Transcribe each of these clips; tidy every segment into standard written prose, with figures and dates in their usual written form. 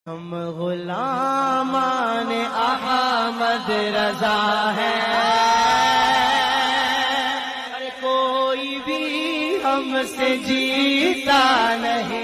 हम गुलामान अहमद रजा है, अरे कोई भी हमसे जीता नहीं।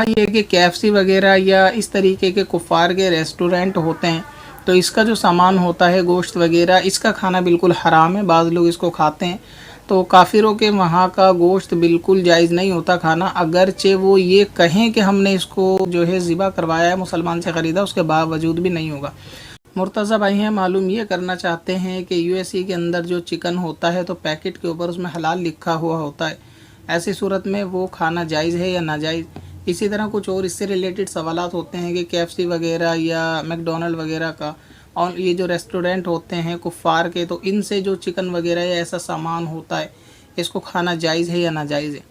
ये कि KFC वगैरह या इस तरीके के कुफ़ार के रेस्टोरेंट होते हैं तो इसका जो सामान होता है गोश्त वगैरह इसका खाना बिल्कुल हराम है। बाज़ लोग इसको खाते हैं तो काफिरों के वहाँ का गोश्त बिल्कुल जायज़ नहीं होता खाना, अगरचे वो ये कहें कि हमने इसको जो है ज़िबा करवाया है, मुसलमान से ख़रीदा, उसके बावजूद भी नहीं होगा। मुर्तज़ा भाई हैं, मालूम ये करना चाहते हैं कि यूएसए के अंदर जो चिकन होता है तो पैकेट के ऊपर उसमें हलाल लिखा हुआ होता है, ऐसी सूरत में वो खाना जायज़ है या नाजायज़। इसी तरह कुछ और इससे रिलेटेड सवालात होते हैं कि KFC वगैरह या मैकडोनल्ड वगैरह का और ये जो रेस्टोरेंट होते हैं कुफ़ार के, तो इनसे जो चिकन वगैरह या ऐसा सामान होता है इसको खाना जायज़ है या नाजायज़ है।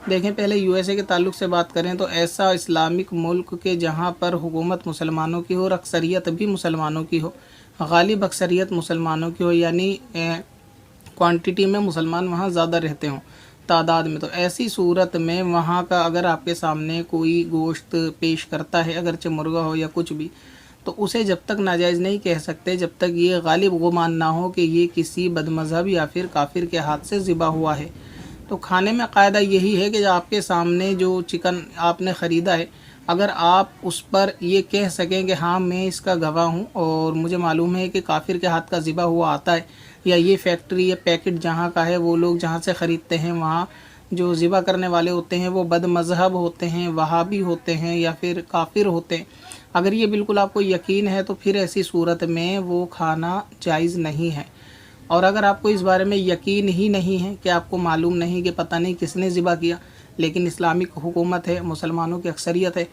देखें, पहले यूएसए के ताल्लुक से बात करें तो ऐसा इस्लामिक मुल्क के जहाँ पर हुकूमत मुसलमानों की हो और अक्सरियत भी मुसलमानों की हो, गालिब अक्सरियत मुसलमानों की हो, यानी क्वांटिटी में मुसलमान वहाँ ज़्यादा रहते हों तादाद में, तो ऐसी सूरत में वहाँ का अगर आपके सामने कोई गोश्त पेश करता है, अगरचे मुर्गा हो या कुछ भी, तो उसे जब तक नाजायज़ नहीं कह सकते जब तक ये गालिब गुमान ना हो कि ये किसी बदमज़हब या फिर काफिर के हाथ से ज़िबा हुआ है। तो खाने में कायदा यही है कि आपके सामने जो चिकन आपने ख़रीदा है, अगर आप उस पर ये कह सकें कि हाँ मैं इसका गवाह हूँ और मुझे मालूम है कि काफिर के हाथ का ज़िबा हुआ आता है, या ये फैक्ट्री या पैकेट जहाँ का है, वो लोग जहाँ से ख़रीदते हैं वहाँ जो ज़िबा करने वाले होते हैं वो बद मज़हब होते हैं, वहाबी होते हैं या फिर काफिर होते हैं। अगर ये बिल्कुल आपको यकीन है तो फिर ऐसी सूरत में वो खाना जायज़ नहीं है। और अगर आपको इस बारे में यकीन ही नहीं है, कि आपको मालूम नहीं कि पता नहीं किसने ज़िबा किया, लेकिन इस्लामिक हुकूमत है, मुसलमानों की अक्सरियत है,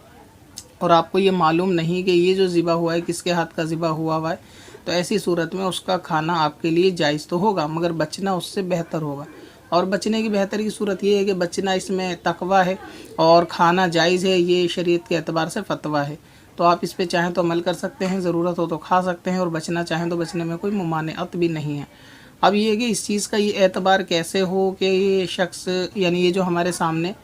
और आपको ये मालूम नहीं कि ये जो ज़िबा हुआ है किसके हाथ का ज़िबा हुआ है, तो ऐसी सूरत में उसका खाना आपके लिए जायज़ तो होगा, मगर बचना उससे बेहतर होगा। और बचने की बेहतर की सूरत ये है कि बचना इसमें तकवा है और खाना जायज़ है, ये शरीयत के एतबार से फतवा है। तो आप इस पे चाहें तो अमल कर सकते हैं, ज़रूरत हो तो खा सकते हैं, और बचना चाहें तो बचने में कोई मुमानिअत भी नहीं है। अब ये है कि इस चीज़ का ये एतबार कैसे हो कि ये शख्स, यानी ये जो हमारे सामने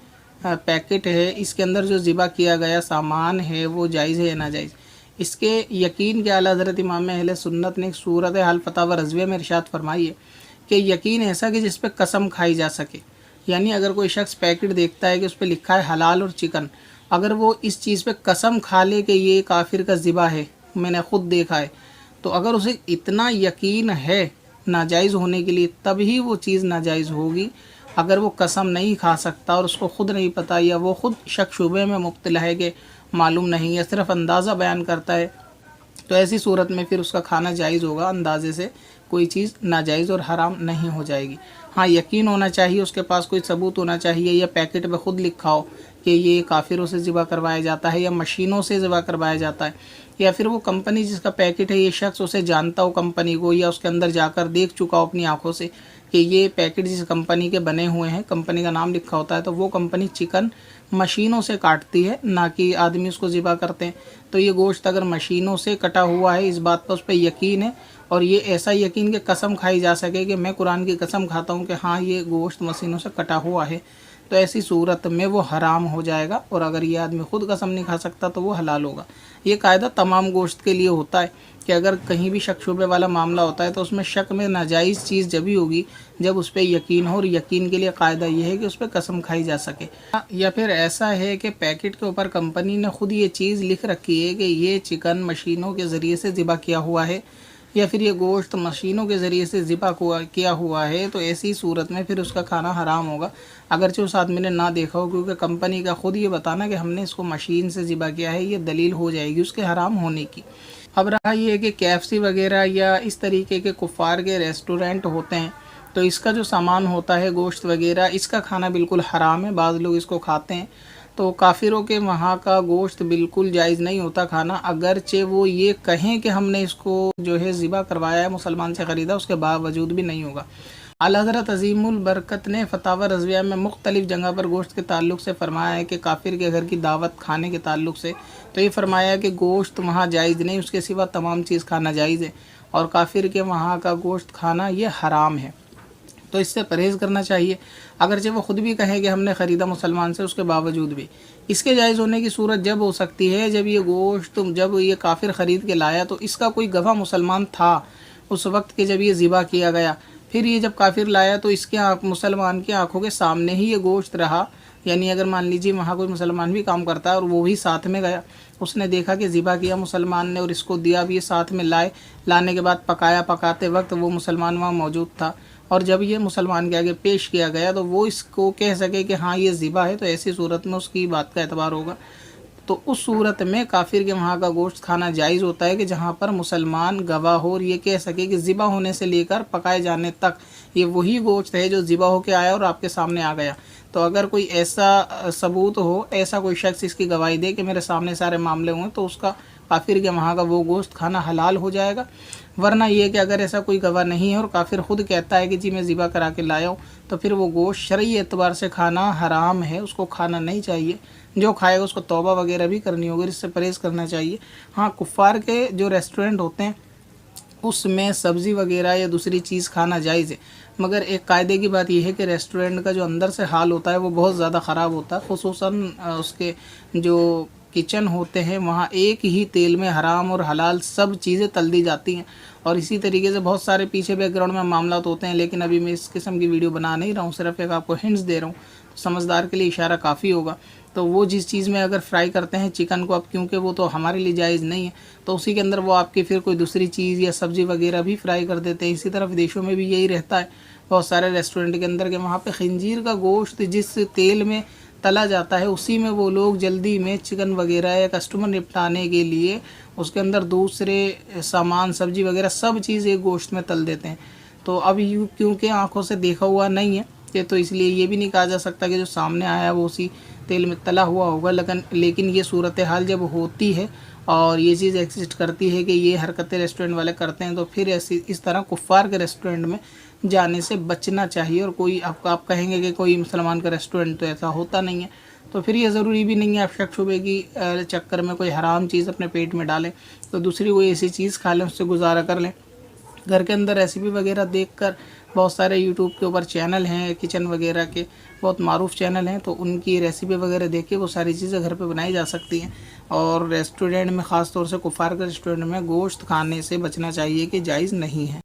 पैकेट है इसके अंदर जो ज़िबा किया गया सामान है वो जायज़ है या नाजायज़। इसके यकीन के आला हज़रत इमाम अहले सुन्नत ने एक सूरत हाल फतावा रज़विया में इरशाद फरमाई है कि यकीन ऐसा कि जिस पे कसम खाई जा सके, यानी अगर कोई शख्स पैकेट देखता है कि उस पर लिखा है हलाल और चिकन, अगर वो इस चीज़ पे कसम खा ले कि ये काफिर का ज़िबा है, मैंने ख़ुद देखा है, तो अगर उसे इतना यकीन है नाजायज़ होने के लिए तभी वो चीज़ नाजायज़ होगी। अगर वो कसम नहीं खा सकता और उसको ख़ुद नहीं पता, या वो ख़ुद शक शुबे में मुब्तला है कि मालूम नहीं, या सिर्फ अंदाज़ा बयान करता है, तो ऐसी सूरत में फिर उसका खाना जायज़ होगा। अंदाज़े से कोई चीज़ नाजायज़ और हराम नहीं हो जाएगी। हाँ, यकीन होना चाहिए, उसके पास कोई सबूत होना चाहिए, या पैकेट पे ख़ुद लिखा हो कि ये काफिरों से ज़िबा करवाया जाता है या मशीनों से ज़िबा करवाया जाता है, या फिर वो कंपनी जिसका पैकेट है ये शख्स उसे जानता हो कंपनी को, या उसके अंदर जाकर देख चुका हो अपनी आंखों से कि ये पैकेट जिस कंपनी के बने हुए हैं, कंपनी का नाम लिखा होता है, तो वो कंपनी चिकन मशीनों से काटती है, ना कि आदमी उसको ज़िबा करते हैं। तो ये गोश्त अगर मशीनों से कटा हुआ है, इस बात पर उस पर यकीन है, और ये ऐसा यकीन कि कसम खाई जा सके कि मैं कुरान की कसम खाता हूँ कि हाँ ये गोश्त मशीनों से कटा हुआ है, तो ऐसी सूरत में वो हराम हो जाएगा। और अगर ये आदमी ख़ुद कसम नहीं खा सकता तो वो हलाल होगा। ये कायदा तमाम गोश्त के लिए होता है कि अगर कहीं भी शक शुबे वाला मामला होता है तो उसमें शक में नाजायज़ चीज़ जब ही होगी जब उस पर यकीन हो, और यकीन के लिए कायदा ये है कि उस पर कसम खाई जा सके। या फिर ऐसा है कि पैकेट के ऊपर कंपनी ने ख़ुद ये चीज़ लिख रखी है कि ये चिकन मशीनों के ज़रिए से ज़िबा किया हुआ है, या फिर ये गोश्त मशीनों के ज़रिए से ज़िबा किया हुआ है, तो ऐसी सूरत में फिर उसका खाना हराम होगा, अगरचे उस आदमी ने ना देखा हो, क्योंकि कंपनी का ख़ुद ये बताना कि हमने इसको मशीन से ज़िबा किया है ये दलील हो जाएगी उसके हराम होने की। अब रहा ये कि KFC वगैरह या इस तरीके के कुफ़ार के रेस्टोरेंट होते हैं तो इसका जो सामान होता है गोश्त वगैरह इसका खाना बिल्कुल हराम है, बाज़ लोग इसको खाते हैं। तो काफिरों के वहाँ का गोश्त बिल्कुल जायज़ नहीं होता खाना, अगरचे वो ये कहें कि हमने इसको जो है ज़िबा करवाया है, मुसलमान से ख़रीदा, उसके बावजूद भी नहीं होगा। आला हज़रत अज़ीमुल बरकत ने फतावा रज़विया में मुख्तलिफ़ जगह पर गोश्त के ताल्लुक़ से फ़रमाया है कि काफिर के घर की दावत खाने के ताल्लुक़ से, तो ये फ़रमाया है कि गोश्त वहाँ जायज़ नहीं, उसके सिवा तमाम चीज़ खाना जायज़ है, और काफिर के वहाँ का गोश्त खाना ये हराम है। तो इससे परहेज़ करना चाहिए। अगरचे वो ख़ुद भी कहें कि हमने ख़रीदा मुसलमान से, उसके बावजूद भी इसके जायज़ होने की सूरत जब हो सकती है जब ये गोश्त जब ये काफिर ख़रीद के लाया तो इसका कोई गवाह मुसलमान था उस वक्त के जब ये ज़िबा किया गया, फिर ये जब काफिर लाया तो इसके मुसलमान की आंखों के सामने ही ये गोश्त रहा। यानी अगर मान लीजिए वहाँ कोई मुसलमान भी काम करता है और वो भी साथ में गया, उसने देखा कि ज़िबा किया मुसलमान ने और इसको दिया भी, ये साथ में लाने के बाद पकाया, पकाते वक्त वो मुसलमान वहाँ मौजूद था और जब ये मुसलमान के आगे पेश किया गया तो वो इसको कह सके कि हाँ ये ज़िबा है, तो ऐसी सूरत में उसकी बात का एतबार होगा। तो उस सूरत में काफिर के वहाँ का गोश्त खाना जायज़ होता है कि जहाँ पर मुसलमान गवाह हो और ये कह सके कि ज़िबा होने से लेकर पकाए जाने तक ये वही गोश्त है जो ज़िबा होके आया और आपके सामने आ गया। तो अगर कोई ऐसा सबूत हो, ऐसा कोई शख्स इसकी गवाही दे कि मेरे सामने सारे मामले हुए, तो उसका काफिर के वहाँ का वो गोश्त खाना हलाल हो जाएगा। वरना ये कि अगर ऐसा कोई गवाह नहीं है और काफिर ख़ुद कहता है कि जी मैं ज़िबा करा के लाया हूँ, तो फिर वो गोश्त शरई एतबार से खाना हराम है, उसको खाना नहीं चाहिए। जो खाएगा उसको तौबा वगैरह भी करनी होगी, इससे परहेज़ करना चाहिए। हाँ, कुफ़ार के जो रेस्टोरेंट होते हैं उसमें सब्ज़ी वगैरह या दूसरी चीज़ खाना जायज़ है, मगर एक कायदे की बात यह है कि रेस्टोरेंट का जो अंदर से हाल होता है वो बहुत ज़्यादा ख़राब होता है। ख़ुसूसन उसके जो किचन होते हैं वहाँ एक ही तेल में हराम और हलाल सब चीज़ें तल दी जाती हैं और इसी तरीके से बहुत सारे पीछे बैकग्राउंड में मामला होते हैं। लेकिन अभी मैं इस किस्म की वीडियो बना नहीं रहा हूँ, सिर्फ एक आपको हिंट्स दे रहा हूँ, तो समझदार के लिए इशारा काफ़ी होगा। तो वो जिस चीज़ में अगर फ्राई करते हैं चिकन को, अब क्योंकि वो तो हमारे लिए जायज़ नहीं है, तो उसी के अंदर वो आपकी फिर कोई दूसरी चीज़ या सब्ज़ी वगैरह भी फ्राई कर देते हैं। इसी तरह विदेशों में भी यही रहता है बहुत सारे रेस्टोरेंट के अंदर के वहाँ पे खिंजीर का गोश्त जिस तेल में तला जाता है उसी में वो लोग जल्दी में चिकन वगैरह या कस्टमर निपटाने के लिए उसके अंदर दूसरे सामान सब्ज़ी वगैरह सब चीज़ एक गोश्त में तल देते हैं। तो अब यूँ क्योंकि आँखों से देखा हुआ नहीं है ये, तो इसलिए ये भी नहीं कहा जा सकता कि जो सामने आया वो उसी तेल में तला हुआ होगा। लेकिन ये सूरत हाल जब होती है और ये चीज़ एग्जिस्ट करती है कि ये हरकतें रेस्टोरेंट वाले करते हैं, तो फिर ऐसी इस तरह कुफ़ार के रेस्टोरेंट में जाने से बचना चाहिए। और कोई आप कहेंगे कि कोई मुसलमान का रेस्टोरेंट तो ऐसा होता नहीं है, तो फिर ये ज़रूरी भी नहीं है आप शक शुबे की चक्कर में कोई हराम चीज़ अपने पेट में डालें, तो दूसरी कोई ऐसी चीज़ खा लें, उससे गुजारा कर लें। घर के अंदर रेसिपी वगैरह देखकर बहुत सारे यूट्यूब के ऊपर चैनल हैं किचन वगैरह के, बहुत मारूफ चैनल हैं, तो उनकी रेसिपी वगैरह देख के वो सारी चीज़ें घर पे बनाई जा सकती हैं। और रेस्टोरेंट में ख़ास तौर से कुफ़ार के रेस्टोरेंट में गोश्त खाने से बचना चाहिए कि जायज़ नहीं है।